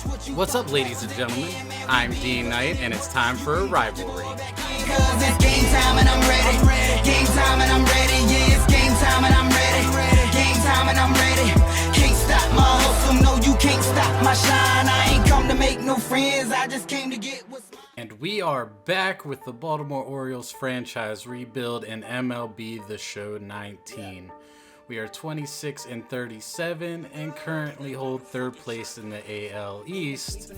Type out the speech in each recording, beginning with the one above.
What's up, ladies and gentlemen? I'm D.Knight, and it's time for a rivalry. Cause it's game time and I'm ready. Game time and I'm ready. Yeah, it's game time and I'm ready. Game time and I'm ready. Can't stop my hustle. No, you can't stop my shine. I ain't come to make no friends. I just came to get what's mine. And we are back with the Baltimore Orioles franchise rebuild in MLB The Show 19. We are 26-37 and currently hold third place in the AL East,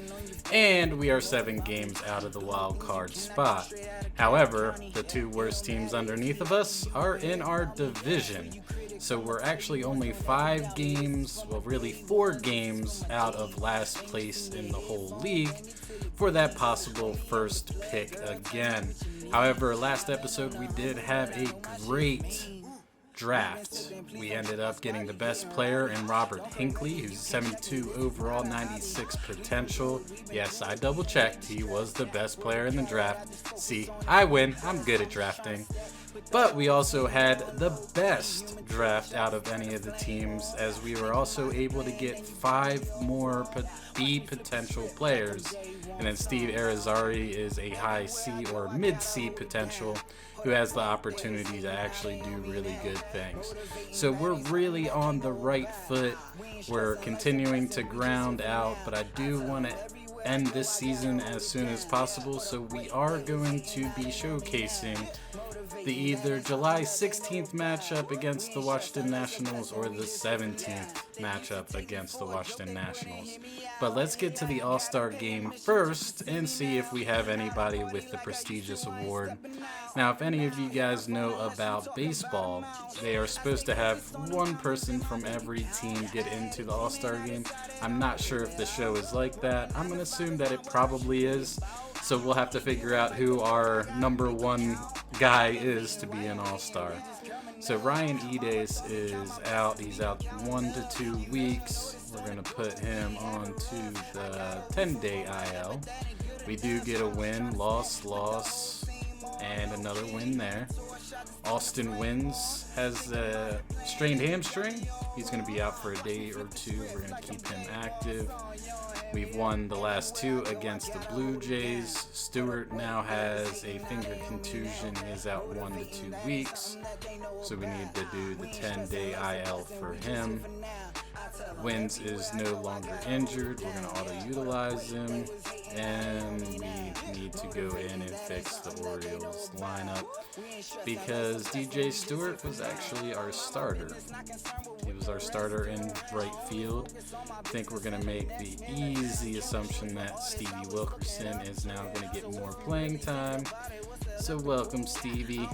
and we are 7 games out of the wild card spot. However, the 2 worst teams underneath of us are in our division, so we're actually only 5 games, well really 4 games out of last place in the whole league for that possible first pick again. However, last episode we did have a great draft. We ended up getting the best player in Robert Hinckley, who's 72 overall, 96 potential. Yes, I double checked. He was the best player in the draft. See, I win. I'm good at drafting. But we also had the best draft out of any of the teams, as we were also able to get 5 more B potential players. And then Steve Arizari is a high C or mid C potential who has the opportunity to actually do really good things. So we're really on the right foot. We're continuing to ground out, but I do want to end this season as soon as possible. So we are going to be showcasing the either July 16th matchup against the Washington Nationals or the 17th matchup against the Washington Nationals. But let's get to the All-Star game first and see if we have anybody with the prestigious award. Now, if any of you guys know about baseball, they are supposed to have 1 person from every team get into the All-Star game. I'm not sure if the show is like that. I'm going to assume that it probably is. So we'll have to figure out who our number 1 guy is to be an All-Star. So Ryan Edes is out. He's out 1 to 2 weeks. We're going to put him onto the 10-day IL. We do get a win, loss, and another win there. Austin Wins has a strained hamstring. He's going to be out for a day or 2. We're going to keep him active. We've won the last 2 against the Blue Jays. Stewart now has a finger contusion. He is out 1 to 2 weeks. So we need to do the 10-day IL for him. Wins is no longer injured. We're going to auto-utilize him. And we need to go in and fix the Orioles lineup because DJ Stewart was actually our starter. He was our starter in right field. I think we're going to make the easy assumption that Stevie Wilkerson is now going to get more playing time. So welcome, Stevie.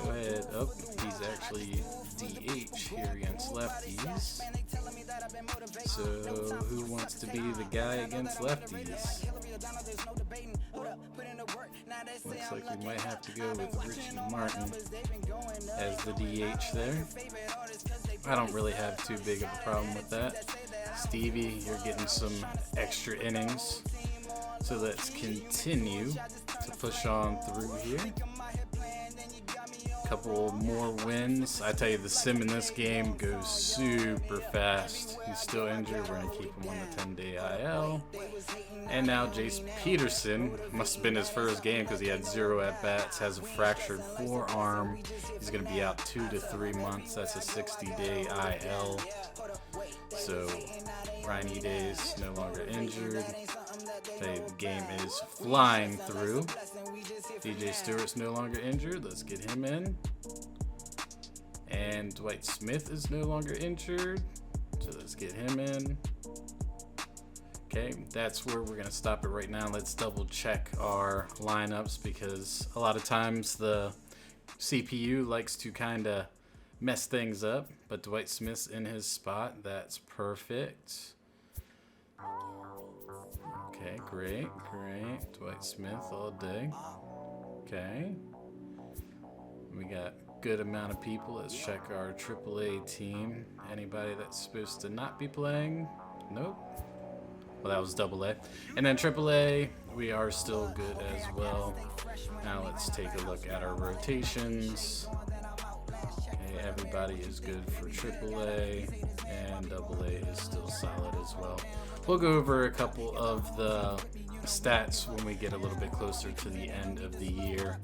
Go ahead. Oh, he's actually DH here against lefties. So who wants to be the guy against lefties? Looks like we might have to go with Richie Martin as the DH there. I don't really have too big of a problem with that. Stevie, you're getting some extra innings. So let's continue to push on through here. Couple more wins. I tell you, the sim in this game goes super fast. He's still injured. We're going to keep him on the 10-day IL. And now Jace Peterson, must have been his first game because he had 0 at-bats, has a fractured forearm. He's going to be out 2 to 3 months. That's a 60-day IL. So Ryan Edes no longer injured. The game is flying through. DJ Stewart's no longer injured. Let's get him in. And Dwight Smith is no longer injured. So let's get him in. Okay, that's where we're going to stop it right now. Let's double check our lineups because a lot of times the CPU likes to kind of mess things up. But Dwight Smith's in his spot. That's perfect. Okay, great. Dwight Smith all day. Okay. We got good amount of people. Let's check our AAA team. Anybody that's supposed to not be playing? Nope. Well, that was AA. And then AAA, we are still good as well. Now let's take a look at our rotations. Okay, everybody is good for AAA, and AA is still solid as well. we'll go over a couple of the stats when we get a little bit closer to the end of the year.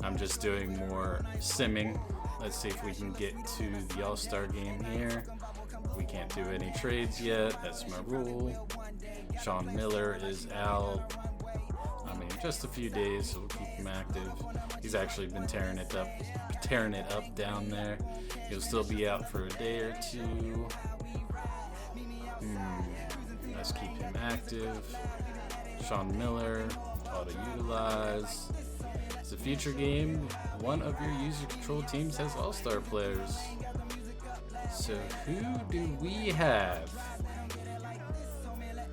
I'm just doing more simming. Let's see if we can get to the All-Star game here. We can't do any trades yet. That's my rule. Sean Miller is out. I mean, just a few days, so we'll keep him active. He's actually been tearing it up down there. He'll still be out for a day or two. Let's keep him active. Sean Miller, auto-utilize. It's a future game. One of your user-controlled teams has all-star players. So who do we have?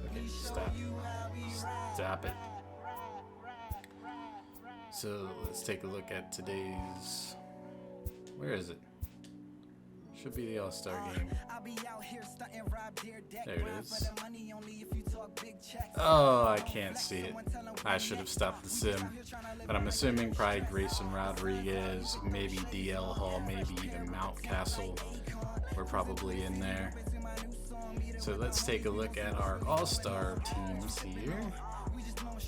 Okay, stop it. So let's take a look at today's. Where is it? Should be the All-Star game. There it is. Oh, I can't see it. I should have stopped the sim. But I'm assuming probably Grayson Rodriguez, maybe DL Hall, maybe even Mountcastle. We're probably in there. So let's take a look at our All-Star teams here.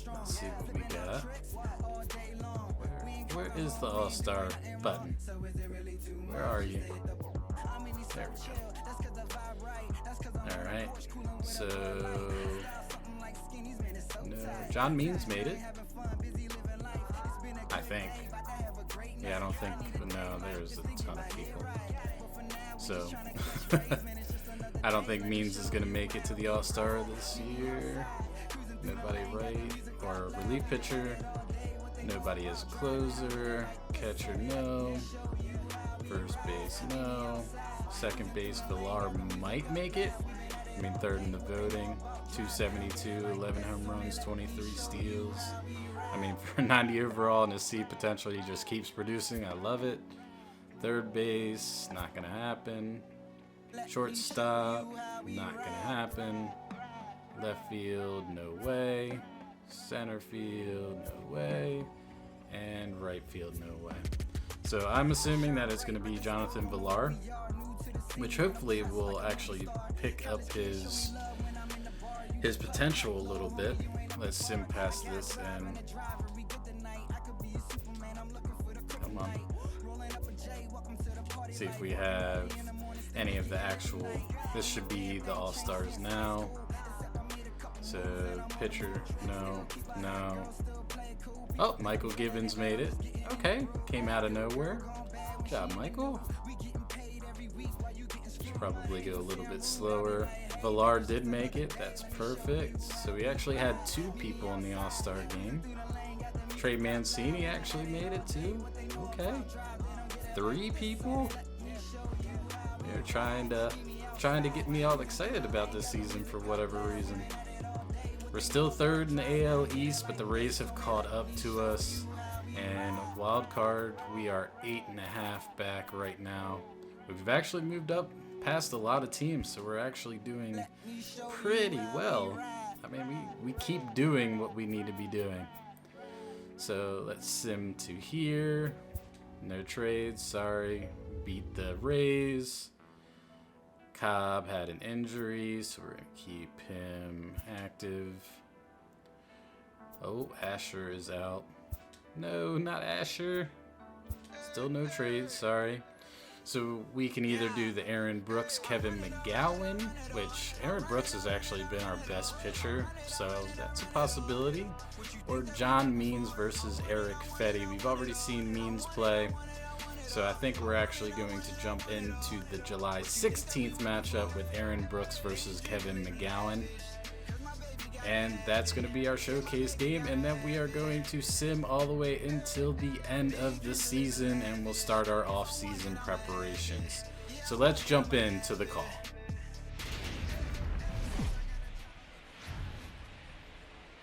Let's see what we got. Where is the All-Star button? Where are you? There we go. Alright. So no, John Means made it. I think. Yeah, I don't think. No, there's a ton of people. So I don't think Means is gonna make it to the All-Star this year. Nobody right or relief pitcher. Nobody is a closer. Catcher, no. First base, no. Second base, Villar might make it. I mean, third in the voting. 272, 11 home runs, 23 steals. I mean, for 90 overall and his C potential, he just keeps producing. I love it. Third base, not gonna happen. Shortstop, not gonna happen. Left field, no way. Center field, no way. And right field, no way. So I'm assuming that it's going to be Jonathan Villar, which hopefully will actually pick up his potential a little bit. Let's sim past this and come on. See if we have any of the actual. This should be the All-Stars now. So pitcher, no. Oh, Michael Gibbons made it. Okay, came out of nowhere. Good job, Michael. Should probably go a little bit slower. Villar did make it. That's perfect. So we actually had 2 people in the All-Star game. Trey Mancini actually made it too. Okay, 3 people. They're trying to get me all excited about this season for whatever reason. We're still third in the AL East, but the Rays have caught up to us. And wild card, we are 8.5 back right now. We've actually moved up past a lot of teams, so we're actually doing pretty well. I mean, we keep doing what we need to be doing. So let's sim to here. No trades, sorry. Beat the Rays. Cobb had an injury, so we're going to keep him active. Oh, Asher is out. No, not Asher. Still no trades, sorry. So we can either do the Aaron Brooks, Kevin McGowan, which Aaron Brooks has actually been our best pitcher, so that's a possibility. Or John Means versus Eric Fetty. We've already seen Means play. So I think we're actually going to jump into the July 16th matchup with Aaron Brooks versus Kevin McGowan. And that's going to be our showcase game. And then we are going to sim all the way until the end of the season. And we'll start our off-season preparations. So let's jump into the call.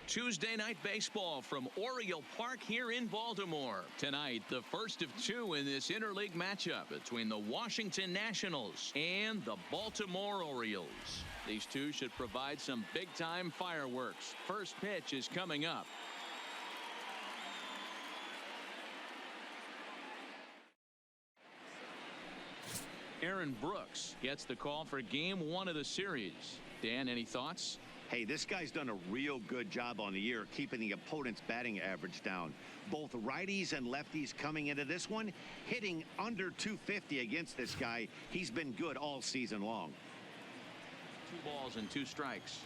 Tuesday night baseball from Oriole Park here in Baltimore. Tonight, the first of 2 in this interleague matchup between the Washington Nationals and the Baltimore Orioles. These two should provide some big-time fireworks. First pitch is coming up. Aaron Brooks gets the call for game 1 of the series. Dan, any thoughts? Hey, this guy's done a real good job on the year keeping the opponent's batting average down. Both righties and lefties coming into this one, hitting under 250 against this guy. He's been good all season long. 2 balls and 2 strikes.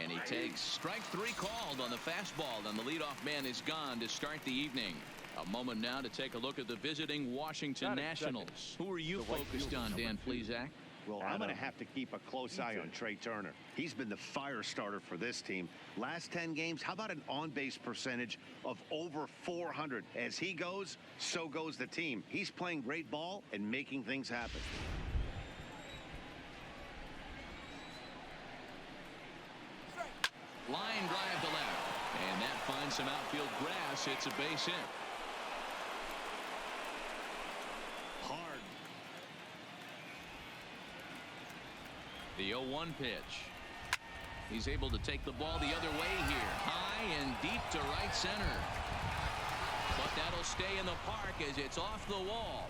And he takes strike 3 called on the fastball, and the leadoff man is gone to start the evening. A moment now to take a look at the visiting Washington Nationals. Who are you focused on, Dan Plesac? Well, I'm going to have to keep a close eye on Trey Turner. He's been the fire starter for this team. Last 10 games, how about an on-base percentage of over 400? As he goes, so goes the team. He's playing great ball and making things happen. Line drive to left, and that finds some outfield grass. It's a base hit. Hard. The 0-1 pitch. He's able to take the ball the other way here. High and deep to right center. But that'll stay in the park as it's off the wall.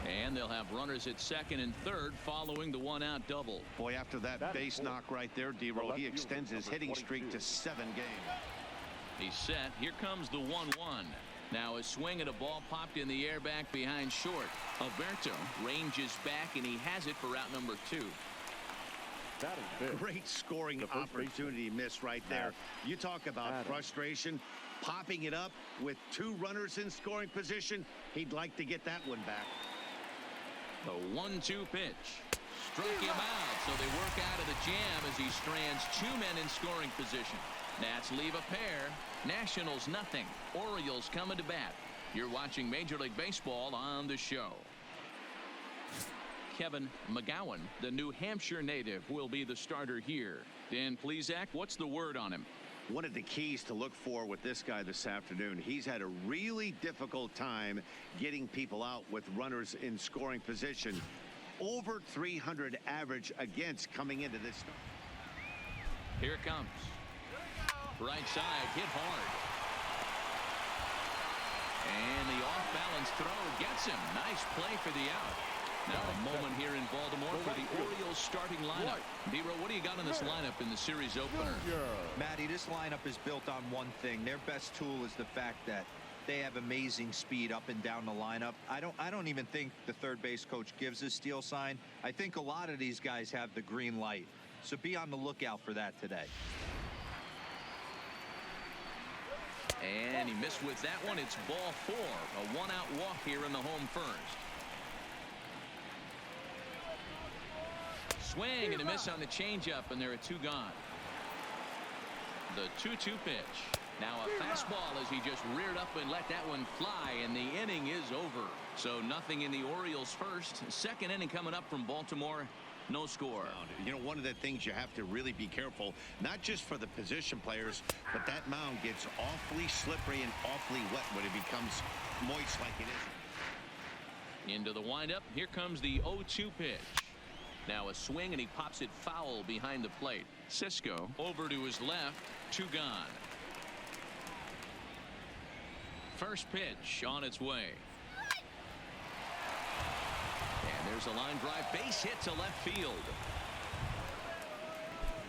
And they'll have runners at second and third following the 1-out double. Boy, after that base knock right there, D-Roll, he extends his hitting streak to 7 games. He's set. Here comes the 1-1. Now a swing and a ball popped in the air back behind short. Alberto ranges back, and he has it for out number 2. Great scoring opportunity missed right there. You talk about frustration, popping it up with 2 runners in scoring position. He'd like to get that one back. The 1-2 pitch. Struck him out, so they work out of the jam as he strands 2 men in scoring position. Nats leave a pair. Nationals nothing. Orioles coming to bat. You're watching Major League Baseball on the show. Kevin McGowan, the New Hampshire native, will be the starter here. Dan Plesac, what's the word on him? One of the keys to look for with this guy this afternoon, he's had a really difficult time getting people out with runners in scoring position. Over 300 average against coming into this. Here it comes. Right side, hit hard. And the off-balance throw gets him. Nice play for the out. Now a moment here in Baltimore for the Orioles starting lineup. D-Roll, what do you got in this lineup in the series opener? Matty, this lineup is built on one thing. Their best tool is the fact that they have amazing speed up and down the lineup. I don't even think the third base coach gives a steal sign. I think a lot of these guys have the green light. So be on the lookout for that today. And he missed with that one. It's ball 4. A 1-out walk here in the home first. Swing and a miss on the changeup, and there are 2 gone. The 2-2 pitch. Now a fastball as he just reared up and let that one fly, and the inning is over. So nothing in the Orioles first. Second inning coming up from Baltimore. No score. You know, one of the things you have to really be careful, not just for the position players, but that mound gets awfully slippery and awfully wet when it becomes moist like it is. Into the windup. Here comes the 0-2 pitch. Now a swing, and he pops it foul behind the plate. Cisco over to his left. 2 gone. First pitch on its way. And there's a line drive base hit to left field.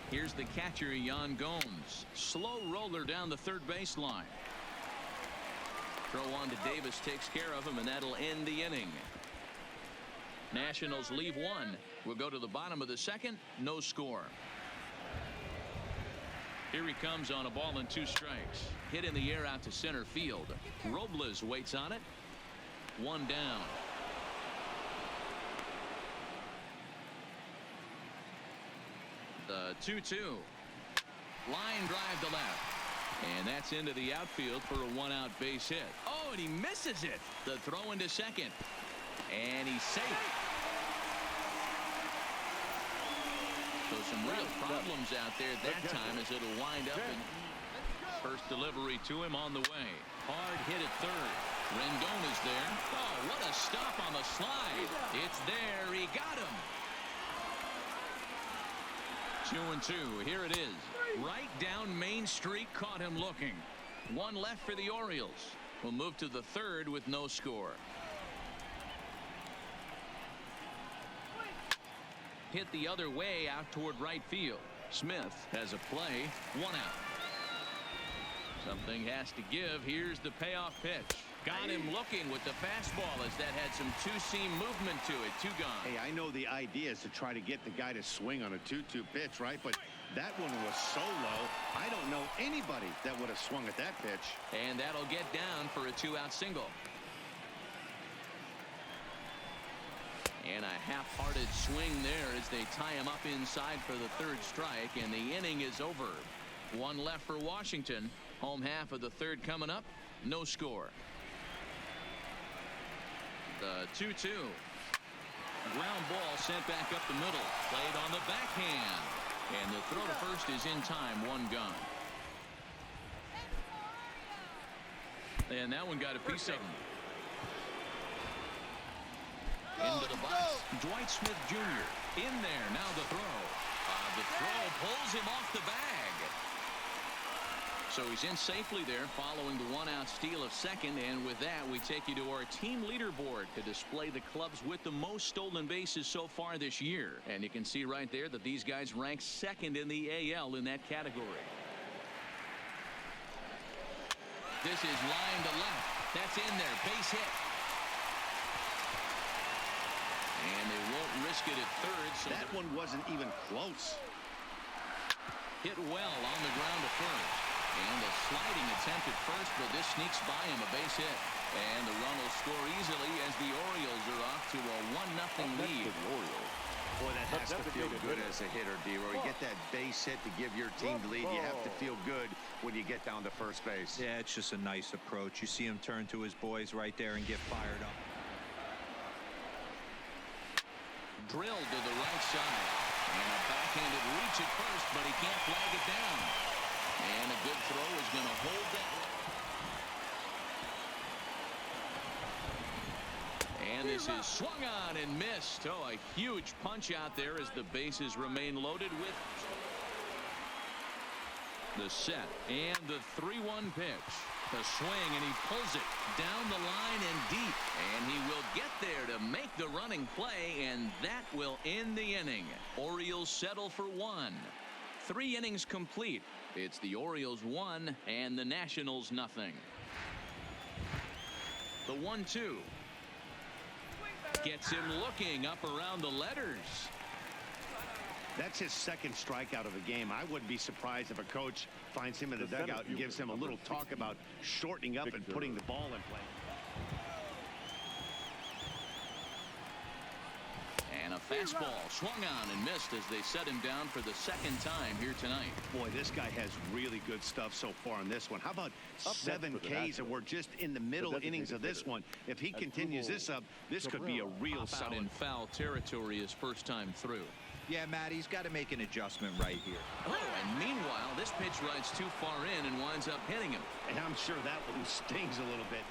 Here's the catcher, Yan Gomes. Slow roller down the third baseline. Throw on to Davis takes care of him, and that'll end the inning. Nationals leave 1. We'll go to the bottom of the second. No score. Here he comes on a ball and 2 strikes. Hit in the air out to center field. Robles waits on it. 1 down. The 2-2. Line drive to left. And that's into the outfield for a 1-out base hit. Oh, and he misses it. The throw into second. And he's safe. So some real problems out there at that time as it'll wind up in first delivery to him on the way. Hard hit at third. Rendon is there. Oh, what a stop on the slide. It's there. He got him. 2-2. Here it is. Right down Main Street, caught him looking. 1 left for the Orioles. We'll move to the third with no score. hit the other way out toward right field. Smith has a play, 1 out. Something has to give. Here's the payoff pitch. Got him looking with the fastball as that had some two-seam movement to it. 2 gone. Hey, I know the idea is to try to get the guy to swing on a 2-2 pitch, right? But that one was so low, I don't know anybody that would have swung at that pitch. And that'll get down for a 2-out single. And a half-hearted swing there as they tie him up inside for the 3rd strike, and the inning is over. 1 left for Washington. Home half of the 3rd coming up. No score. The 2-2. Ground ball sent back up the middle. Played on the backhand. And the throw to first is in time. 1 gone. And that one got a piece of him. Into the box. Dwight Smith Jr. in there. Now the throw. The throw pulls him off the bag. So he's in safely there following the 1-out steal of second. And with that, we take you to our team leaderboard to display the clubs with the most stolen bases so far this year. And you can see right there that these guys rank 2nd in the AL in that category. This is line to left. That's in there. Base hit. And they won't risk it at 3rd. So that one wasn't even close. Hit well on the ground to 1st. And a sliding attempt at 1st, but this sneaks by him, a base hit. And the run will score easily as the Orioles are off to a 1-0 lead. Boy, that has to feel good as a hitter, D-Roy. You get that base hit to give your team the lead. You have to feel good when you get down to first base. Yeah, it's just a nice approach. You see him turn to his boys right there and get fired up. Drilled to the right side. And a backhanded reach at first, but he can't flag it down. And a good throw is going to hold that. And this is swung on and missed. Oh, a huge punch out there as the bases remain loaded with the set. And the 3-1 pitch. The swing, and he pulls it down the line and deep. And he will get there to make the running play, and that will end the inning. Orioles settle for 1. 3 innings complete. It's the Orioles 1 and the Nationals 0. The 1-2 gets him looking up around the letters. That's his 2nd strikeout of the game. I wouldn't be surprised if a coach finds him in the dugout and gives him a little talk about shortening up and putting the ball in play. And a fastball swung on and missed as they set him down for the 2nd time here tonight. Boy, this guy has really good stuff so far on this one. How about 7 Ks, and we're just in the middle innings of this one. If he continues this up, this could be a real out in foul territory his first time through. Yeah, Matt, he's got to make an adjustment right here. Oh, and meanwhile, this pitch rides too far in and winds up hitting him. And I'm sure that one stings a little bit.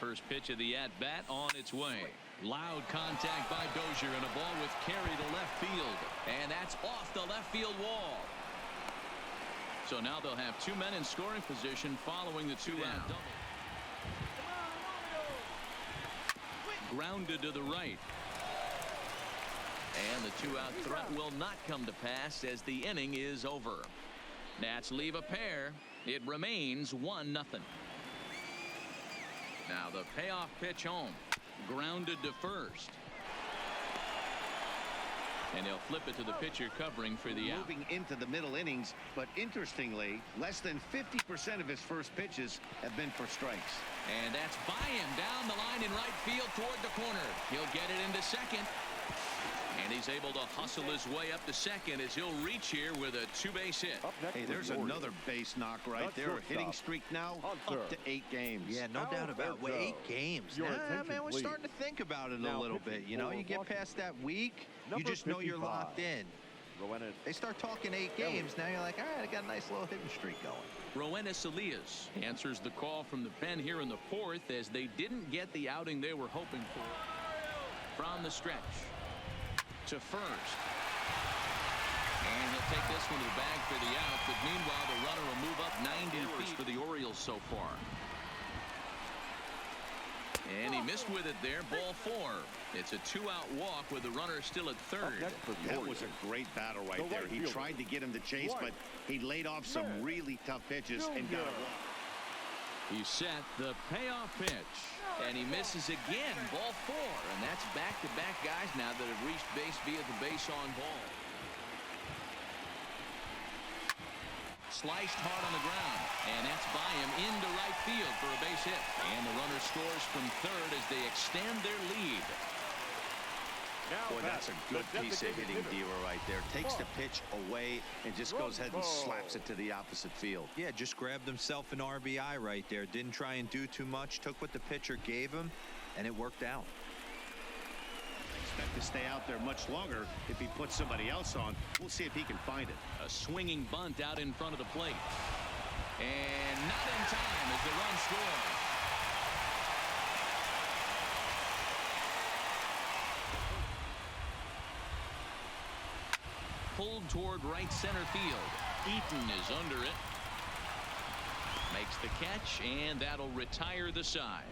First pitch of the at-bat on its way. Loud contact by Dozier, and a ball with carry to left field. And that's off the left field wall. So now they'll have 2 men in scoring position following the 2-out double. Grounded to the right. And the 2-out threat will not come to pass as the inning is over. Nats leave a pair. It remains 1-0. Now the payoff pitch home. Grounded to first. And they'll flip it to the pitcher covering for the out. Moving into the middle innings, but interestingly, less than 50% of his first pitches have been for strikes. And that's by him down the line in right field toward the corner. He'll get it into second. And he's able to hustle his way up to second as he'll reach here with a 2-base hit. Hey, there's another base knock right there. Hitting streak now up to 8 games. Yeah, no doubt about it. 8 games. Nah, man, we're starting to think about it a little bit. You know, you get past that week, you just know you're locked in. They start talking 8 games. Now you're like, all right, I got a nice little hitting streak going. Roenis Elias answers the call from the pen here in the 4th as they didn't get the outing they were hoping for. From the stretch to first. And he'll take this one to the bag for the out, but meanwhile the runner will move up 90 feet for the Orioles so far. And he missed with it there. Ball 4. It's a 2-out walk with the runner still at third. That was a great battle right there. He tried to get him to chase, but he laid off some really tough pitches and got a walk. He set the payoff pitch, and he misses again. Ball 4, and that's back-to-back guys now that have reached base via the base on ball. Sliced hard on the ground, and that's by him into right field for a base hit. And the runner scores from third as they extend their lead. Boy, that's a good piece of hitting dealer right there. Takes the pitch away and just goes ahead and slaps it to the opposite field. Yeah, just grabbed himself an RBI right there. Didn't try and do too much. Took what the pitcher gave him, and it worked out. Expect to stay out there much longer if he puts somebody else on. We'll see if he can find it. A swinging bunt out in front of the plate. And not in time as the run scores. Pulled toward right center field. Eaton is under it. Makes the catch, and that'll retire the side.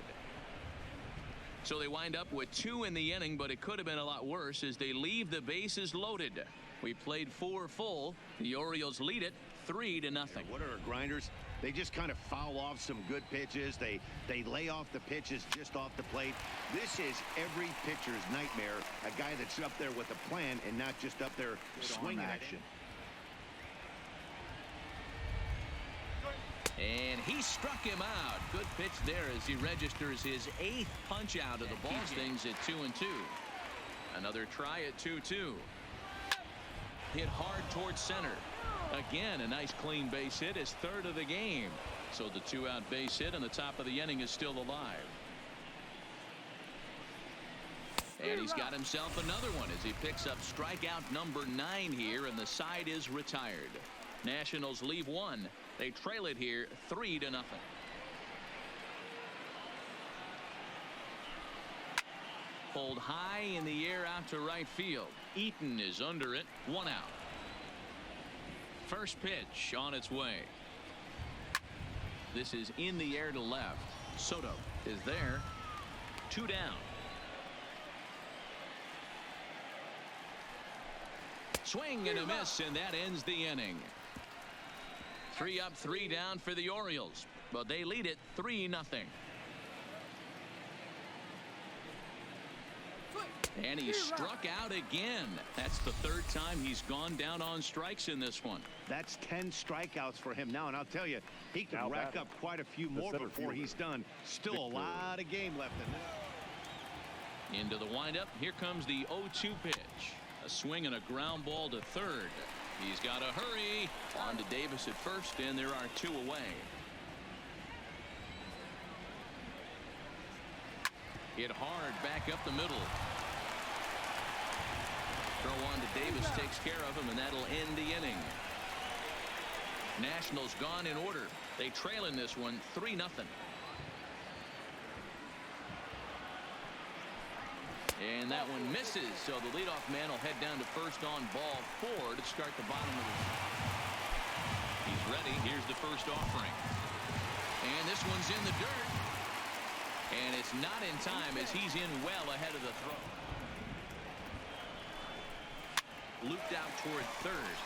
So they wind up with 2 in the inning, but it could have been a lot worse as they leave the bases loaded. We played 4 full. The Orioles lead it 3-0. What are our grinders? They just kind of foul off some good pitches. They lay off the pitches just off the plate. This is every pitcher's nightmare. A guy that's up there with a plan and not just up there swinging action. And he struck him out. Good pitch there as he registers his 8th punch out of the ball. Things at 2-2. Another try at 2-2. Hit hard towards center. Again, a nice clean base hit, his 3rd of the game. So the 2-out base hit on the top of the inning is still alive. And he's got himself another one as he picks up strikeout number 9 here, and the side is retired. Nationals leave 1. They trail it here 3-0. Pulled high in the air out to right field. Eaton is under it. 1 out. First pitch on its way. This is in the air to left. Soto is there. 2 down. Swing and a miss, and that ends the inning. 3 up, 3 down for the Orioles, but they lead it 3-0. And he struck out again. That's the 3rd time he's gone down on strikes in this one. That's 10 strikeouts for him now, and I'll tell you, he could rack up quite a few more before he's done. Still a lot of game left in this. Into the windup. Here comes the 0-2 pitch. A swing and a ground ball to third. He's got to hurry. On to Davis at first, and there are 2 away. Hit hard back up the middle. Throw on to Davis, takes care of him, and that'll end the inning. Nationals gone in order. They trail in this one 3-0. And that one misses, so the leadoff man will head down to first on ball 4 to start the bottom of the. He's ready. Here's the first offering. And this one's in the dirt. And it's not in time as he's in well ahead of the throw. Looped out toward third.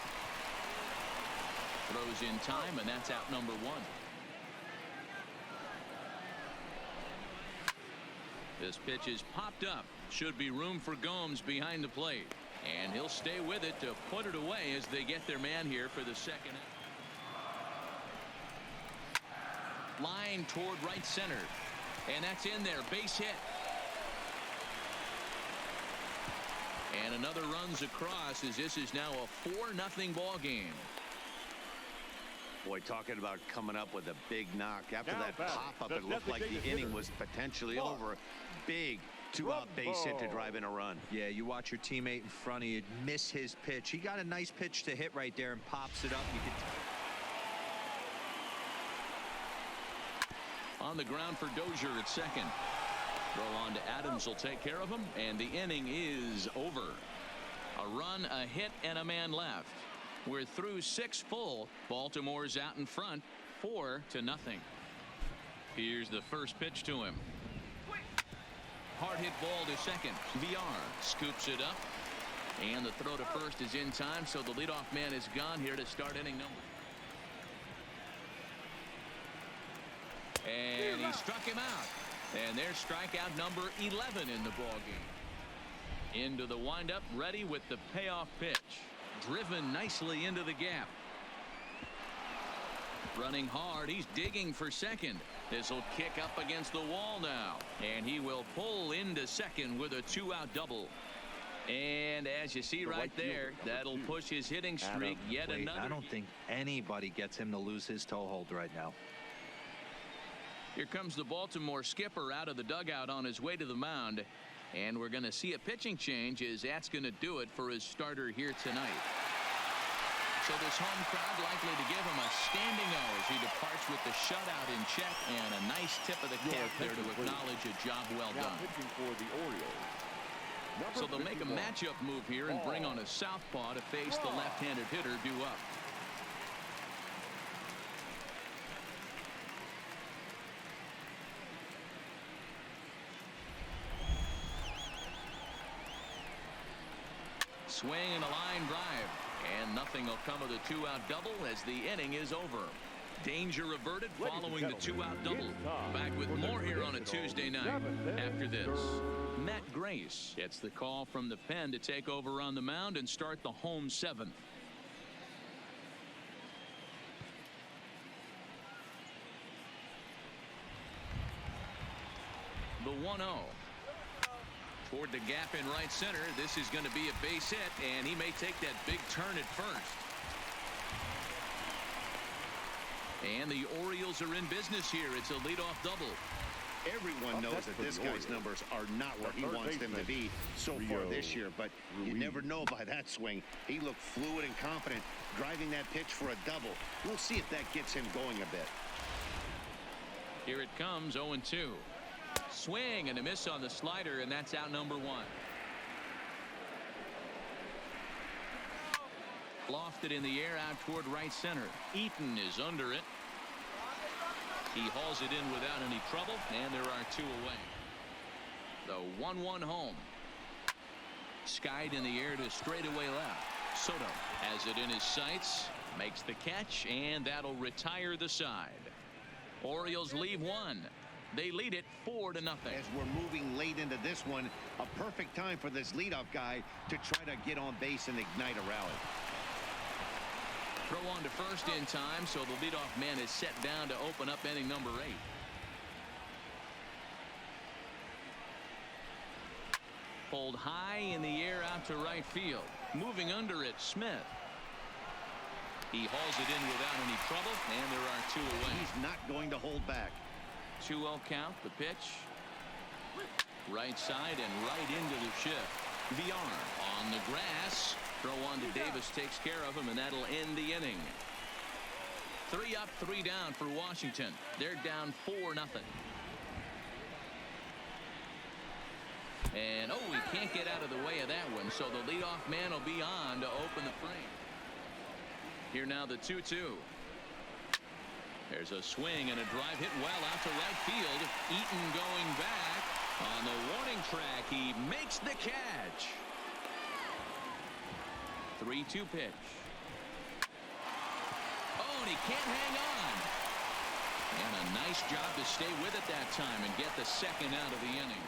Throws in time, and that's out number 1. This pitch is popped up. Should be room for Gomes behind the plate. And he'll stay with it to put it away as they get their man here for the second. Line toward right center. And that's in there. Base hit. And another runs across as this is now a 4-0 ball game. Boy, talking about coming up with a big knock. After that pop-up, it looked like the inning was potentially over. Big 2-out base hit to drive in a run. Yeah, you watch your teammate in front of you miss his pitch. He got a nice pitch to hit right there and pops it up. You could. On the ground for Dozier at second. Throw on to Adams will take care of him, and the inning is over. A run, a hit, and a man left. We're through 6 full. Baltimore's out in front 4-0. Here's the first pitch to him. Hard hit ball to second. VR scoops it up. And the throw to first is in time, so the leadoff man is gone here to start inning number. And he struck him out. And there's strikeout number 11 in the ballgame. Into the windup, ready with the payoff pitch. Driven nicely into the gap. Running hard, he's digging for second. This will kick up against the wall now. And he will pull into second with a 2-out double. And as you see right there, that'll push his hitting streak yet another. I don't think anybody gets him to lose his toe hold right now. Here comes the Baltimore skipper out of the dugout on his way to the mound. And we're going to see a pitching change as that's going to do it for his starter here tonight. So this home crowd likely to give him a standing O as he departs with the shutout in check and a nice tip of the cap there to acknowledge a job well done. For the Orioles. So they'll make a matchup move here and bring on a southpaw to face the left-handed hitter due up. Swing and a line drive. And nothing will come of the 2-out double as the inning is over. Danger averted following the 2-out double. Back with more here on a Tuesday night. After this, Matt Grace gets the call from the pen to take over on the mound and start the home seventh. The 1-0. Toward the gap in right center. This is going to be a base hit, and he may take that big turn at first. And the Orioles are in business here. It's a leadoff double. Everyone knows that this guy's numbers are not where he wants them to be so far this year, but you never know by that swing. He looked fluid and confident driving that pitch for a double. We'll see if that gets him going a bit. Here it comes, 0-2. Swing and a miss on the slider, and that's out number 1. Lofted in the air out toward right center. Eaton is under it. He hauls it in without any trouble, and there are 2 away. The 1-1 home. Skied in the air to straightaway left. Soto has it in his sights, makes the catch, and that'll retire the side. Orioles leave 1. They lead it 4-0. As we're moving late into this one, a perfect time for this leadoff guy to try to get on base and ignite a rally. Throw on to first in time, so the leadoff man is set down to open up inning number 8. Pulled high in the air out to right field. Moving under it, Smith. He hauls it in without any trouble, and there are 2 away. He's not going to hold back. 2-0 count, the pitch. Right side and right into the shift. VR on the grass. Throw on to Davis takes care of him, and that'll end the inning. 3 up, 3 down for Washington. They're down 4-0. And he can't get out of the way of that one, so the leadoff man will be on to open the frame. Here now the 2-2. There's a swing and a drive hit well out to right field. Eaton going back on the warning track. He makes the catch. 3-2 pitch. And he can't hang on. And a nice job to stay with it that time and get the second out of the inning.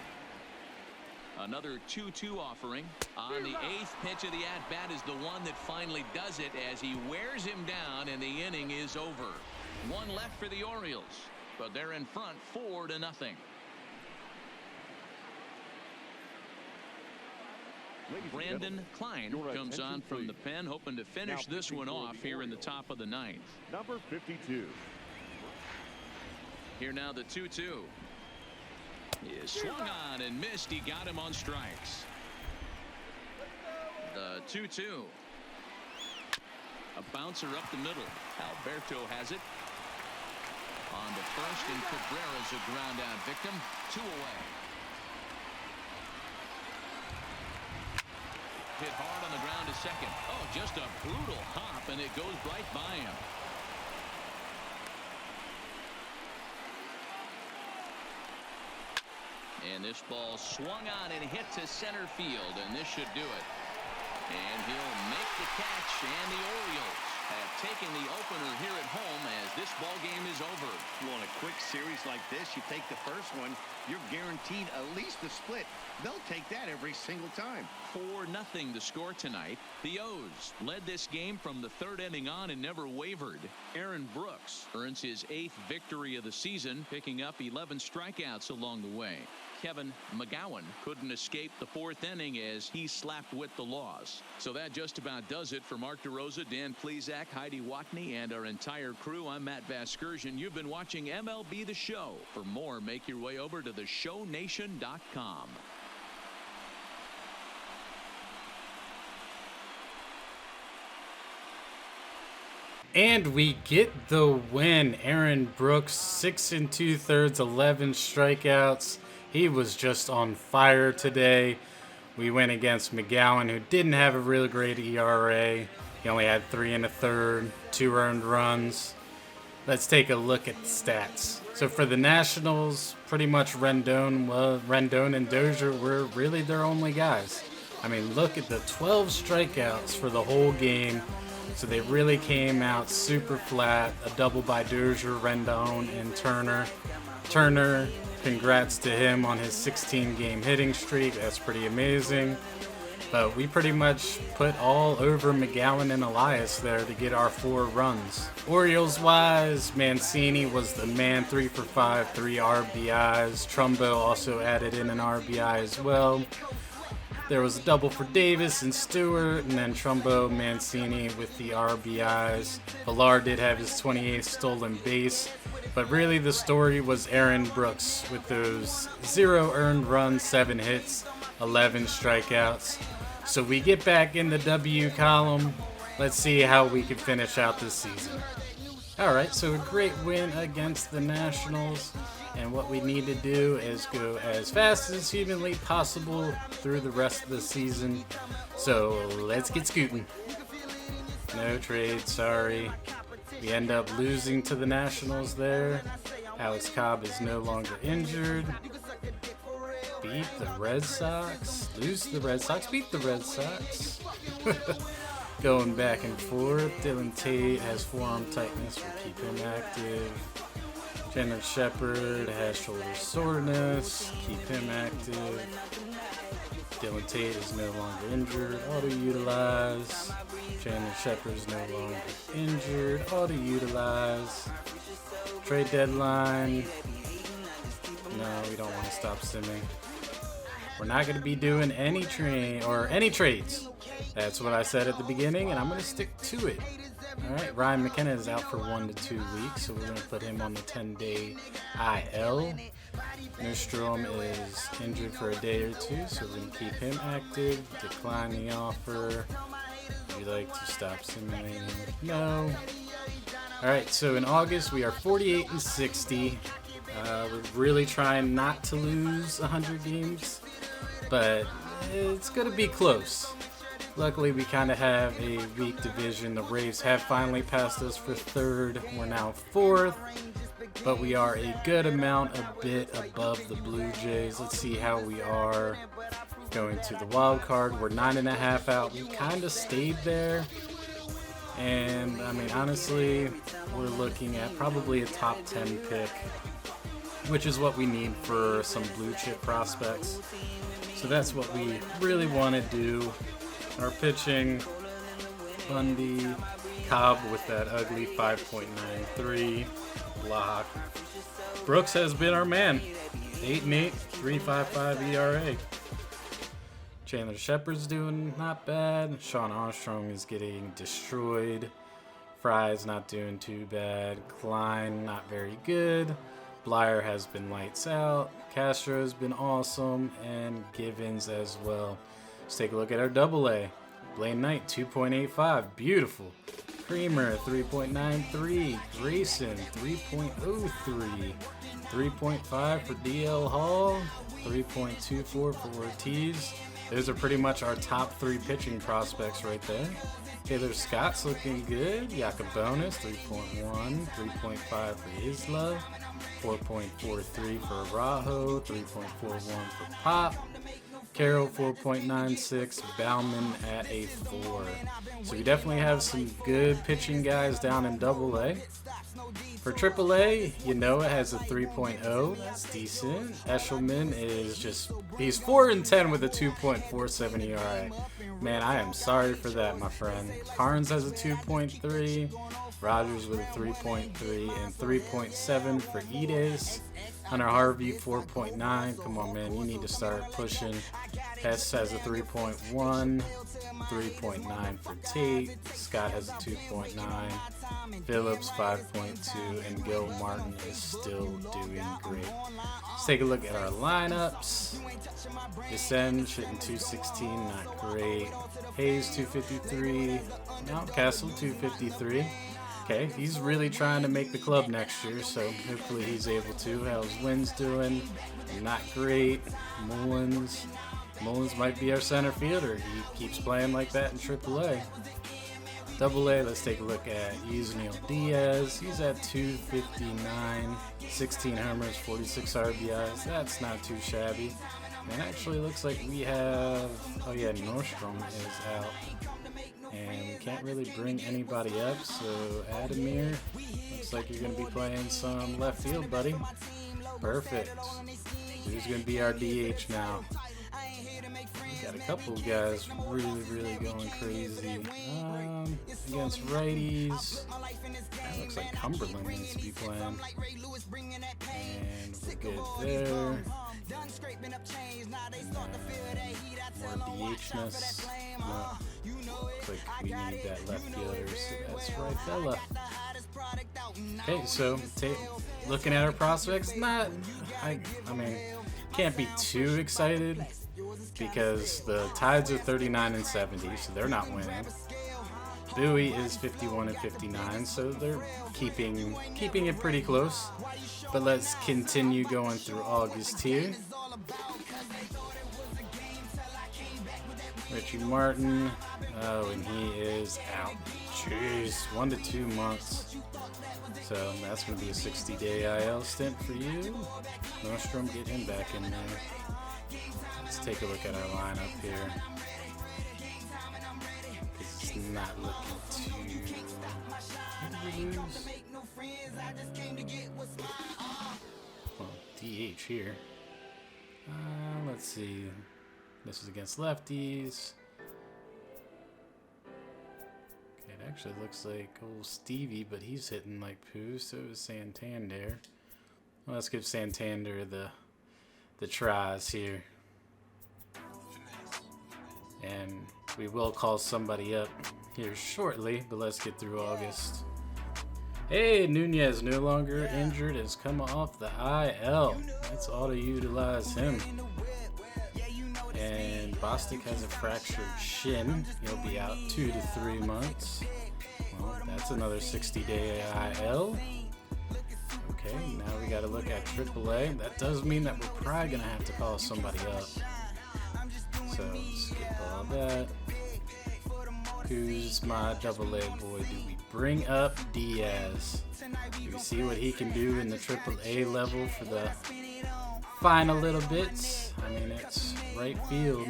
Another 2-2 offering. On the 8th pitch of the at-bat is the one that finally does it as he wears him down, and the inning is over. 1 left for the Orioles, but they're in front 4-0. Brandon Klein comes on from the pen, hoping to finish this one off here in the top of the 9th. Number 52. Here now the 2-2. He swung on and missed. He got him on strikes. The 2-2. A bouncer up the middle. Alberto has it. On to first, and Cabrera's a ground out victim. 2 away. Hit hard on the ground to second. Just a brutal hop, and it goes right by him. And this ball swung on and hit to center field, and this should do it. And he'll make the catch, and the Orioles have taken the opener here at home as this ball game is over. Well, in a quick series like this, you take the first one, you're guaranteed at least a split. They'll take that every single time. 4-0 the score tonight. The O's led this game from the third inning on and never wavered. Aaron Brooks earns his 8th victory of the season, picking up 11 strikeouts along the way. Kevin McGowan couldn't escape the 4th inning as he slapped with the loss. So that just about does it for Mark DeRosa, Dan Plesac, Heidi Watney, and our entire crew. I'm Matt Vasgersian. You've been watching MLB The Show. For more, make your way over to theshownation.com. And we get the win. Aaron Brooks, 6 2/3, 11 strikeouts. He was just on fire today. We went against McGowan, who didn't have a really great ERA. He only had 3 1/3, 2 earned runs. Let's take a look at the stats. So for the Nationals, pretty much Rendon and Dozier were really their only guys. I mean, look at the 12 strikeouts for the whole game. So they really came out super flat. A double by Dozier, Rendon, and Turner. Turner, congrats to him on his 16-game hitting streak. That's pretty amazing. But we pretty much put all over McGowan and Elias there to get our 4 runs. Orioles-wise, Mancini was the man, 3 for 5, 3 RBIs. Trumbo also added in an RBI as well. There was a double for Davis and Stewart, and then Trumbo, Mancini with the RBIs. Villar did have his 28th stolen base, but really the story was Aaron Brooks with those 0 earned runs, 7 hits, 11 strikeouts. So we get back in the W column. Let's see how we can finish out this season. Alright, so a great win against the Nationals. And what we need to do is go as fast as humanly possible through the rest of the season. So let's get scooting. No trade, sorry. We end up losing to the Nationals there. Alex Cobb is no longer injured. Beat the Red Sox. Lose to the Red Sox. Beat the Red Sox. Going back and forth. Dylan Tate has forearm tightness. We'll keep him active. Chandler Shepard has shoulder soreness. Keep him active. Dylan Tate is no longer injured. Auto-utilize. Chandler Shepard is no longer injured. Auto-utilize. Trade deadline. No, we don't want to stop simming. We're not going to be doing any trades. That's what I said at the beginning, and I'm going to stick to it. Alright, Ryan McKenna is out for 1 to 2 weeks, so we're going to put him on the 10-day IL. Nystrom is injured for a day or 2, so we're going to keep him active. Decline the offer. Would you like to stop simulating? No. Alright, so in August we are 48 and 60. We're really trying not to lose 100 games, but it's going to be close. Luckily, we kind of have a weak division. The Braves have finally passed us for 3rd. We're now 4th, but we are a good amount, a bit above the Blue Jays. Let's see how we are going to the wild card. We're 9.5 out. We kind of stayed there. And, I mean, honestly, we're looking at probably a top 10 pick, which is what we need for some blue chip prospects. So that's what we really want to do. Our pitching, Bundy, Cobb with that ugly 5.93 block. Brooks has been our man. 8 and 8, 3.55 ERA. Chandler Shepard's doing not bad. Sean Armstrong is getting destroyed. Fry's not doing too bad. Klein not very good. Blyer has been lights out. Castro's been awesome, and Givens as well. Let's take a look at our double-A. Blaine Knight, 2.85. Beautiful. Creamer, 3.93. Grayson, 3.03. 3.5 for DL Hall. 3.24 for Ortiz. those are pretty much our top 3 pitching prospects right there. Taylor Scott's looking good. Yacobonis, 3.1, 3.5 for Isla, 4.43 for Rajo, 3.41 for Pop. Carroll 4.96, Bauman at a 4. So we definitely have some good pitching guys down in AA. For AAA, you know it has a 3.0. That's decent. Eshelman is he's 4-10 with a 2.47 ERA. Man, I am sorry for that, my friend. Carnes has a 2.3. Rogers with a 3.3 and 3.7 for Edes. Hunter Harvey 4.9. Come on, man, you need to start pushing. Hess has a 3.1, 3.9 for Tate. Scott has a 2.9. Phillips 5.2, and Gil Martin is still doing great. Let's take a look at our lineups. Descend hitting 216, not great. Hayes 253. Mountcastle 253. Okay, he's really trying to make the club next year, so hopefully he's able to. How's Wynn's doing? Not great. Mullins might be our center fielder. He keeps playing like that in AAA. AA, let's take a look at Yusniel Diaz. He's at 259, 16 homers, 46 RBIs. That's not too shabby. And actually looks like we have, oh yeah, Nordstrom is out. And we can't really bring anybody up, so Adamir, looks like you're going to be playing some left field, buddy. Perfect. Who's going to be our DH now? Got a couple of guys really going crazy. Against righties, that looks like Cumberland needs to be playing. And we're good there. More DHness. No. Looks like we need that left fielder, so that's right, fella. Okay, so looking at our prospects, I mean, can't be too excited because the Tides are 39 and 70, so they're not winning. Bowie is 51 and 59, so they're keeping it pretty close. But let's continue going through August here. Richie Martin, oh, and he is out. Jeez, 1 to 2 months. So that's going to be a 60-day IL stint for you. Nordstrom, get him back in there. Let's take a look at our lineup here. It's not looking too... Well, DH here. Let's see. This is against lefties. Okay, it actually looks like old Stevie, but he's hitting like poo, so is Santander. Well, let's give Santander the tries here. And we will call somebody up here shortly, but let's get through August. Hey, Nunez, no longer injured, has come off the IL. Let's auto-utilize him. And Bostic has a fractured shin. He'll be out 2 to 3 months. Well, that's another 60-day IL. Okay, now we got to look at AAA. That does mean that we're probably going to have to call somebody up. So, skip all that. Who's my AA boy? Do we bring up Diaz? Do we see what he can do in the AAA level for the final little bits? I mean, it's right field.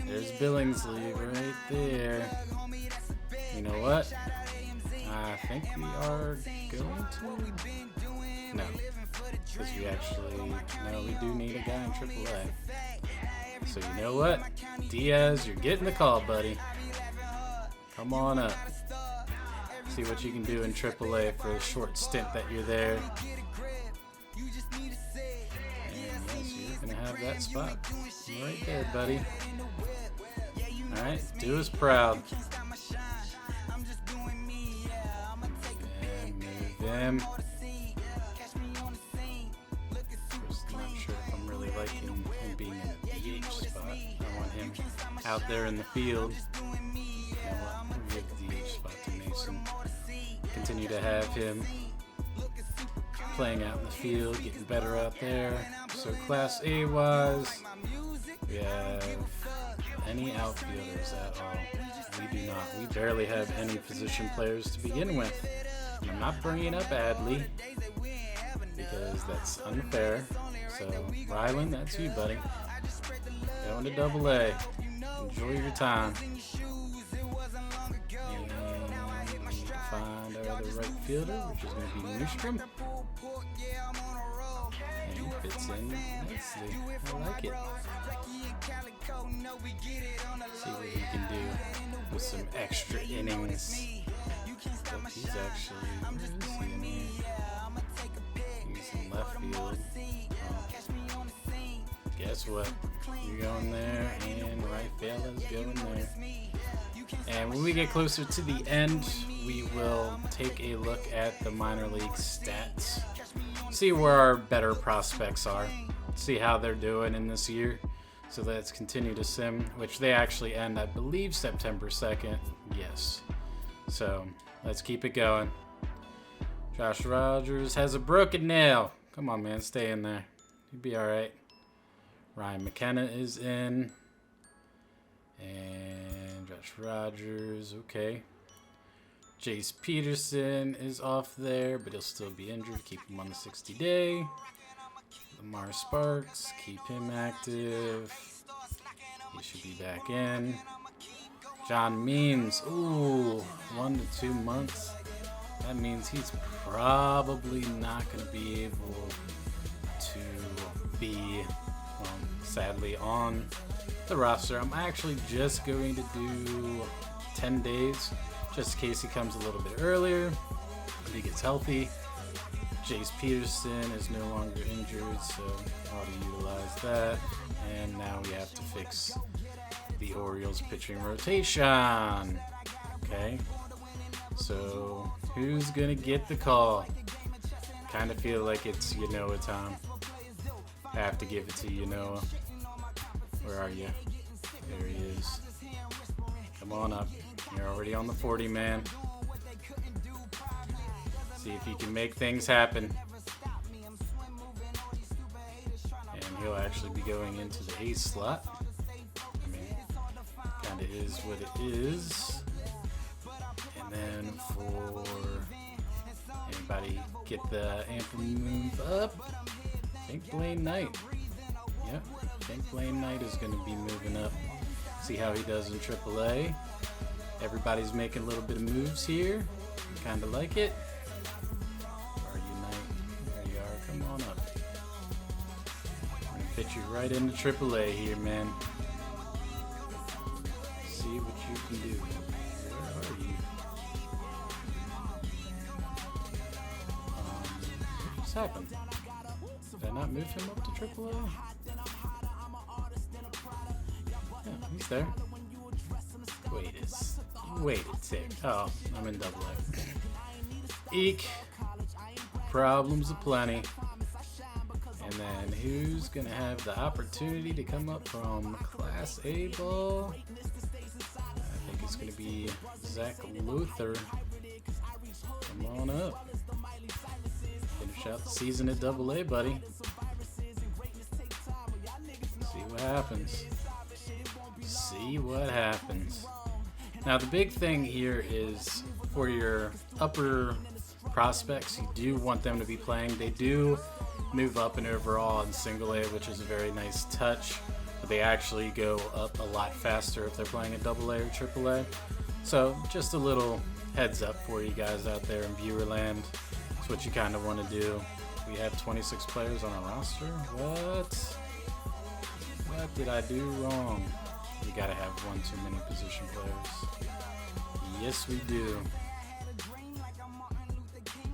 There's Billingsley right there. You know what? I think we are going to... No. Because we do need a guy in AAA. So you know what? Diaz, you're getting the call, buddy. Come on up. See what you can do in AAA for a short stint that you're there. And yes, you're going to have that spot right there, buddy. Alright, do us proud. And move them. Just not sure if I'm really liking him being in a DH spot. I want him out there in the field. Give the DH spot to Mason. Continue to have him playing out in the field, getting better out there. So Class A wise, we have any outfielders at all. We do not. We barely have any position players to begin with. And I'm not bringing up Adley because that's unfair. So, Rylan, that's you, buddy. Going to AA. Enjoy your time. And we need to find our other right fielder, which is going to be Newstrom. And he fits in nicely. I like it. See what he can do with some extra innings. But he's actually, where is he? He's in left field. Guess what? You're going there, and right field is going there. And when we get closer to the end, we will take a look at the minor league stats. See where our better prospects are. See how they're doing in this year. So let's continue to sim, which they actually end, I believe, September 2nd. Yes. So let's keep it going. Josh Rogers has a broken nail. Come on, man. Stay in there. You'll be all right. Ryan McKenna is in. And Josh Rogers, okay. Jace Peterson is off there, but he'll still be injured. Keep him on the 60-day. Lamar Sparks, keep him active. He should be back in. John Means, ooh, 1 to 2 months. That means he's probably not going to be able to be, sadly, on the roster. I'm actually just going to do 10 days, just in case he comes a little bit earlier, if he gets healthy. Jace Peterson is no longer injured, so I'll utilize that. And now we have to fix the Orioles pitching rotation. Okay, so who's gonna get the call? Kind of feel like it's Yanoa time. I have to give it to Yanoa. Where are you? There he is. Come on up. You're already on the 40, man. See if he can make things happen. And he'll actually be going into the ace slot. I mean, kind of is what it is. And then for anybody get the ample move up, I think D.Knight. Yep, I think D.Knight is going to be moving up. See how he does in AAA. Everybody's making a little bit of moves here. Kind of like it. Fit you right into AAA here, man. See what you can do. Where are you? What just happened? Did I not move him up to AAA? Yeah, he's there. Wait a tick. Oh, I'm in AA. Eek. Problems aplenty. And then who's going to have the opportunity to come up from Class A ball? I think it's going to be Zach Luther. Come on up. Finish out the season at AA, buddy. See what happens. See what happens. Now, the big thing here is for your upper prospects, you do want them to be playing. They do move up in overall in single A, which is a very nice touch, but they actually go up a lot faster if they're playing at AA or AAA. So just a little heads up for you guys out there in viewerland. That's what you kind of want to do. We have 26 players on our roster. What did I do wrong? We gotta have one too many position players. Yes, we do.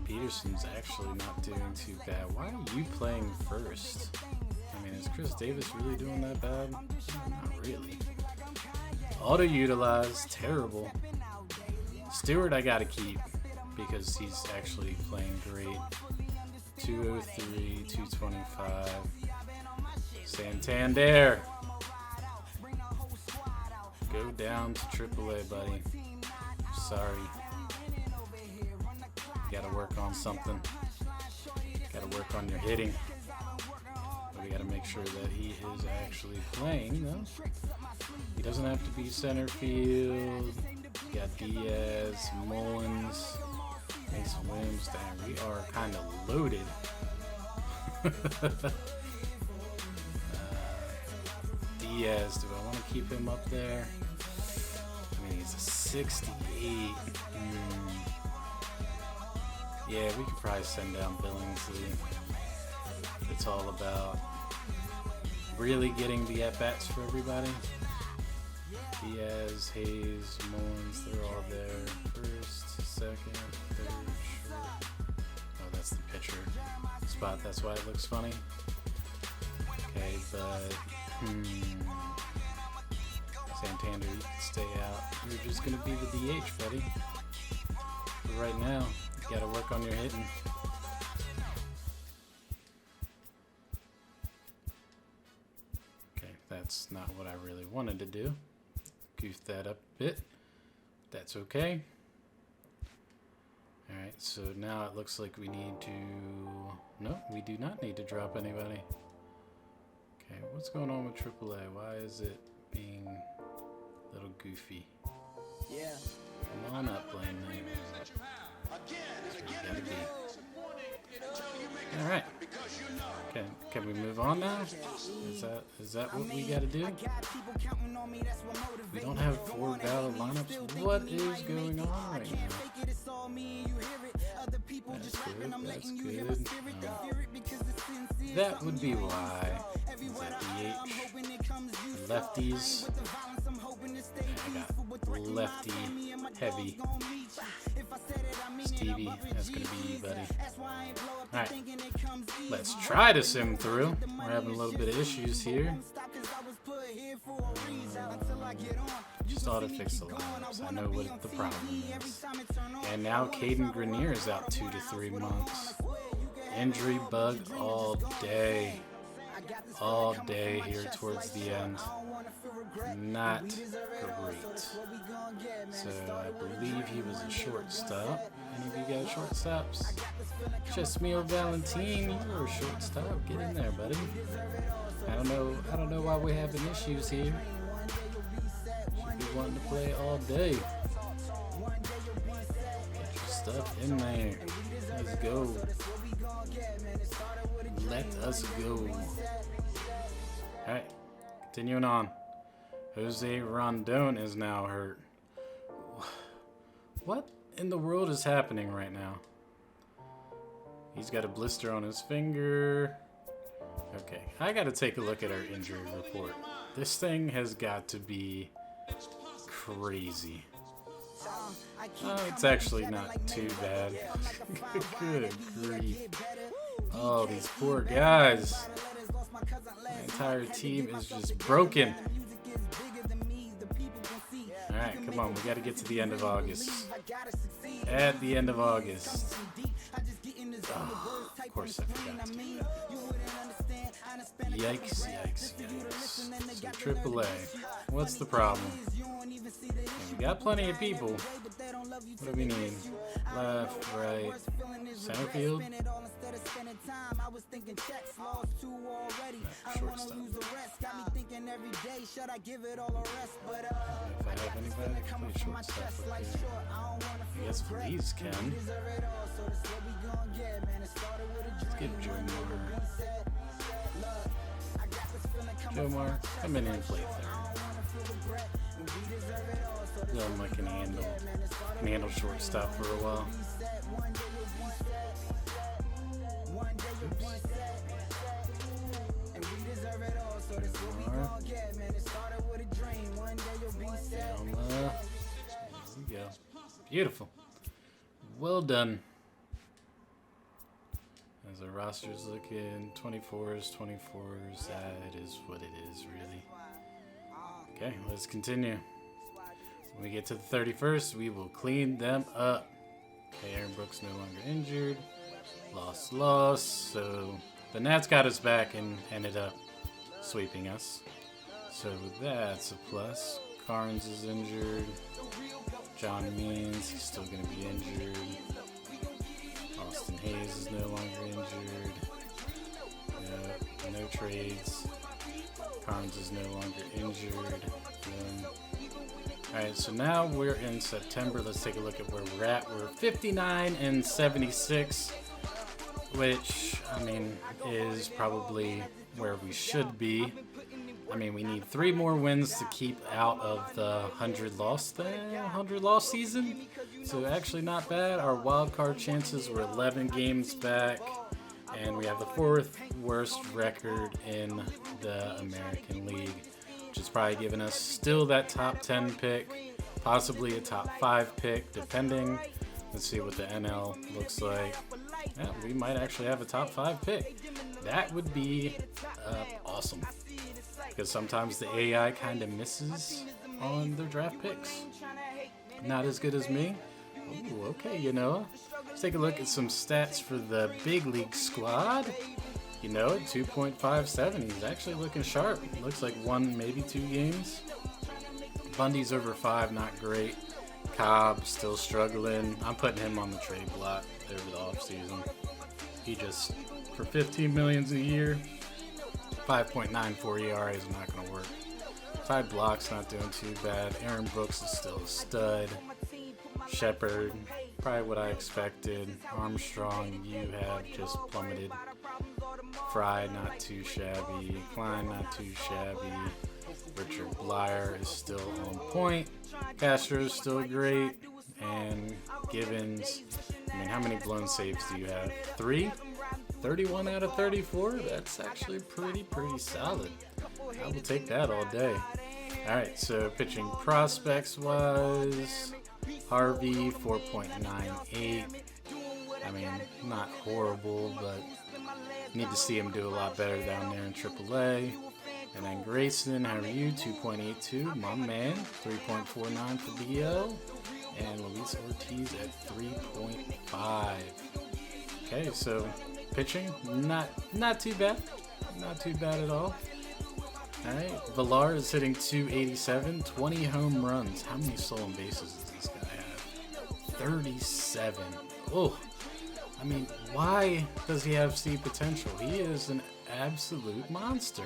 Peterson's actually not doing too bad. Why are you playing first? I mean, is Chris Davis really doing that bad? Not really. Auto-utilize, terrible. Stewart I gotta keep because he's actually playing great. 203, 225. Santander. Go down to AAA, buddy. Sorry. Gotta work on something. Gotta work on your hitting. But we gotta make sure that he is actually playing, though. He doesn't have to be center field. You got Diaz, Mullins, Mason Williams. Damn, we are kind of loaded. Diaz, do I want to keep him up there? I mean, he's a 68. Yeah, we could probably send down Billingsley. It's all about really getting the at-bats for everybody. Diaz, Hayes, Mullins, they're all there. First, second, third, short. Oh, that's the pitcher spot. That's why it looks funny. Okay, but Santander, you can stay out. You're just gonna be the DH, buddy. But right now, you gotta work on your hitting. Okay, that's not what I really wanted to do. Goofed that up a bit. That's okay. Alright, so now it looks like we need to... No, we do not need to drop anybody. Okay, what's going on with AAA? Why is it being a little goofy? Yeah. Come on up, Blaine. Gotta be. Alright. Can we move on now? Is that what we gotta do? We don't have 4 valid lineups. What is going on right now? That's good. That's good. That would be why. Is that DH? Lefties. I got lefty heavy. Stevie, that's gonna be you, buddy. Alright, let's try to sim through. We're having a little bit of issues here. Just ought to fix the lineups. I know what the problem is. And now Caden Grenier is out 2 to 3 months. Injury bug all day. All day here towards the end. Not great. So I believe he was a shortstop. Any of you guys shortstops? Chesmio Valentin, you were a shortstop. Get in there, buddy. I don't know why we're having issues here. Should be wanting to play all day. Get your stuff in there. Let's go. Let us go. Alright, continuing on. Jose Rondon is now hurt. What in the world is happening right now? He's got a blister on his finger. Okay, I gotta take a look at our injury report. This thing has got to be crazy. Oh, it's actually not too bad. Good grief. Oh, these poor guys. My entire team is just broken. Alright, come on, we gotta get to the end of August. At the end of August. Oh, of course I forgot to do that. Yikes, yikes, yikes. So AAA, what's the problem? Okay, we got plenty of people. What do we need? Left, right, center field? Shortstop. If I have anybody that can play shortstop, I guess Feliz can. Let's get Joe Moore. Joe Moore, come in and play third. I can handle shortstop for a while. There we go. Beautiful. Well done. As our roster's looking, 24s. That is what it is, really. Okay, let's continue. When we get to the 31st, we will clean them up. Okay, Aaron Brooks no longer injured. Loss. So the Nats got us back and ended up sweeping us. So that's a plus. Carnes is injured. John Means, he's still going to be injured. Austin Hayes is no longer injured. No trades. Carnes is no longer injured. Alright, so now we're in September. Let's take a look at where we're at. We're 59 and 76, which, I mean, is probably where we should be. I mean, we need 3 more wins to keep out of the 100 loss season. So actually not bad. Our wild card chances were 11 games back, and we have the 4th worst record in the American League, which is probably giving us still that top 10 pick, possibly a top 5 pick, depending. Let's see what the NL looks like. Yeah, we might actually have a top 5 pick. That would be awesome, because sometimes the AI kind of misses on their draft picks. Not as good as me. Ooh, okay, you know. Let's take a look at some stats for the big league squad. You know, 2.57. He's actually looking sharp. Looks like 1, maybe 2 games. Bundy's over 5, not great. Cobb still struggling. I'm putting him on the trade block over the offseason. He just, for $15 million a year, 5.94 ERA is not going to work. Ty Block's not doing too bad. Aaron Brooks is still a stud. Shepard, probably what I expected. Armstrong, you have just plummeted. Fry, not too shabby. Klein, not too shabby. Richard Blyer is still on point. Castro is still great. And Givens, I mean, how many blown saves do you have? 3? 31 out of 34? That's actually pretty solid. I will take that all day. Alright, so pitching prospects wise, Harvey 4.98. I mean, not horrible, but need to see him do a lot better down there in AAA. And then Grayson, how are you? 2.82, my man. 3.49 for BL. And Luis Ortiz at 3.5. Okay, so pitching, not too bad. Not too bad at all. Alright, Villar is hitting 287, 20 home runs. How many stolen bases does this guy have? 37. Oh, I mean, why does he have C potential? He is an absolute monster.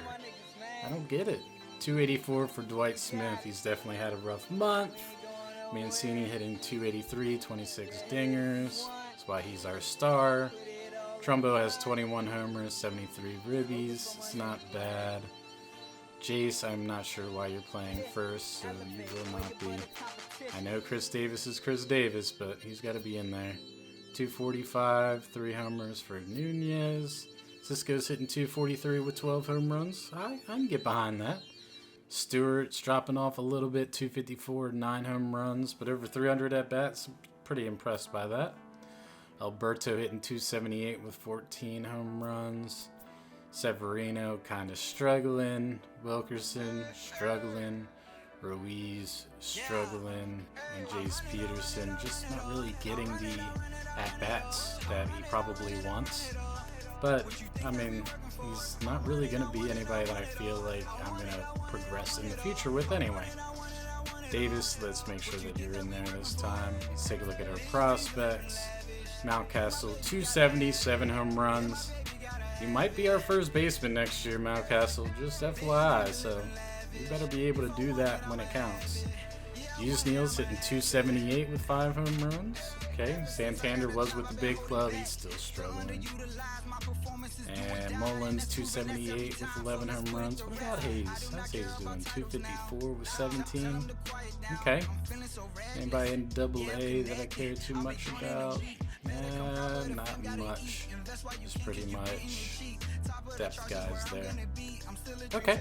I don't get it. 284 for Dwight Smith. He's definitely had a rough month. Mancini hitting 283, 26 dingers. That's why he's our star. Trumbo has 21 homers, 73 ribbies. It's not bad. Jace, I'm not sure why you're playing first, so you will not be. I know Chris Davis is Chris Davis, but he's got to be in there. 245, 3 homers for Nunez. Cisco's hitting 243 with 12 home runs. I can get behind that. Stewart's dropping off a little bit, 254, 9 home runs, but over 300 at-bats. Pretty impressed by that. Alberto hitting 278 with 14 home runs. Severino kind of struggling. Wilkerson struggling. Ruiz struggling. And Jace Peterson just not really getting the at-bats that he probably wants. But, I mean, he's not really going to be anybody that I feel like I'm going to progress in the future with anyway. Davis, let's make sure that you're in there this time. Let's take a look at our prospects. Mountcastle, 270, 7 home runs. You might be our first baseman next year, Mountcastle, just FYI, so you better be able to do that when it counts. Hughes Neal's hitting 278 with 5 home runs. Okay, Santander was with the big club, he's still struggling. And Mullins, 278 with 11 home runs. What about Hayes? How's Hayes doing? 254 with 17. Okay. Anybody in AA that I care too much about? Not much. Just pretty much depth guys there. Okay.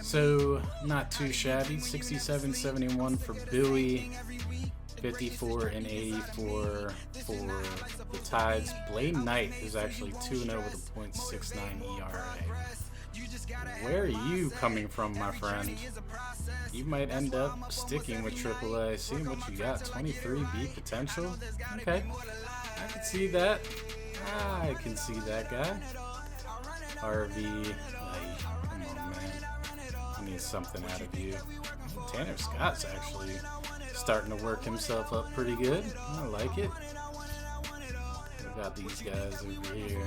So, not too shabby. 67, 71 for Billy. 54 and 84 for the Tides. Blaine Knight is actually 2-0 with a .69 ERA. Where are you coming from, my friend? You might end up sticking with AAA. See what you got. 23 B potential. Okay. I can see that. I can see that guy. RV. Come on, man. I need something out of you. Tanner Scott's actually starting to work himself up pretty good. I like it. We got these guys over here.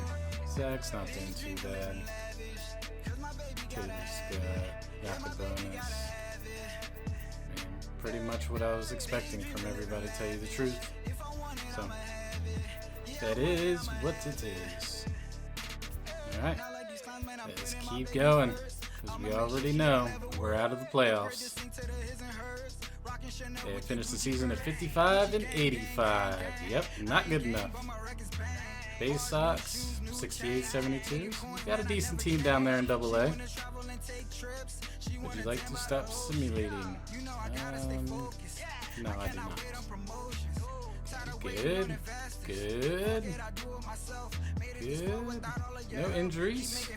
Zach's not doing too bad. Kid Scott got the bonus. Man, pretty much what I was expecting from everybody, to tell you the truth. So, that is what it is. Alright, let's keep going, because we already know we're out of the playoffs. They finished the season at 55-85. Yep, not good enough. Bay Sox, 68-72. Got a decent team down there in AA. Would you like to stop simulating? No, I do not. Good. Good. Good. No injuries.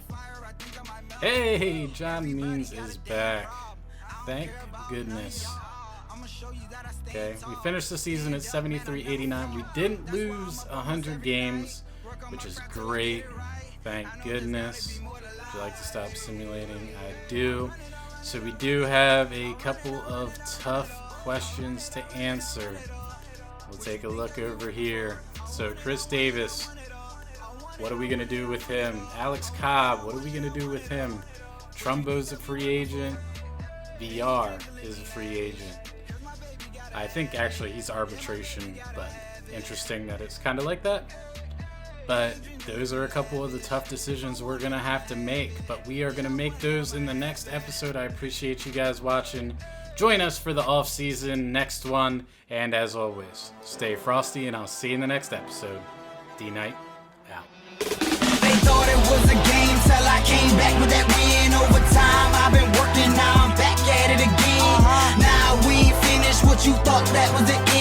Hey, John Means is back. Thank goodness. Okay, we finished the season at 73-89. We didn't lose 100 games, which is great. Thank goodness. Would you like to stop simulating? I do. So we do have a couple of tough questions to answer. We'll take a look over here. So Chris Davis, what are we going to do with him? Alex Cobb, what are we going to do with him? Trumbo's a free agent. VR is a free agent. I think actually he's arbitration, but interesting that it's kind of like that. But those are a couple of the tough decisions we're going to have to make. But we are going to make those in the next episode. I appreciate you guys watching. Join us for the off-season next one. And as always, stay frosty, and I'll see you in the next episode. D.Knight, out. They thought it was a game till I came back with that win. Over time, I've been working, now I'm back at it again. Now we ain't finished what you thought that was the end.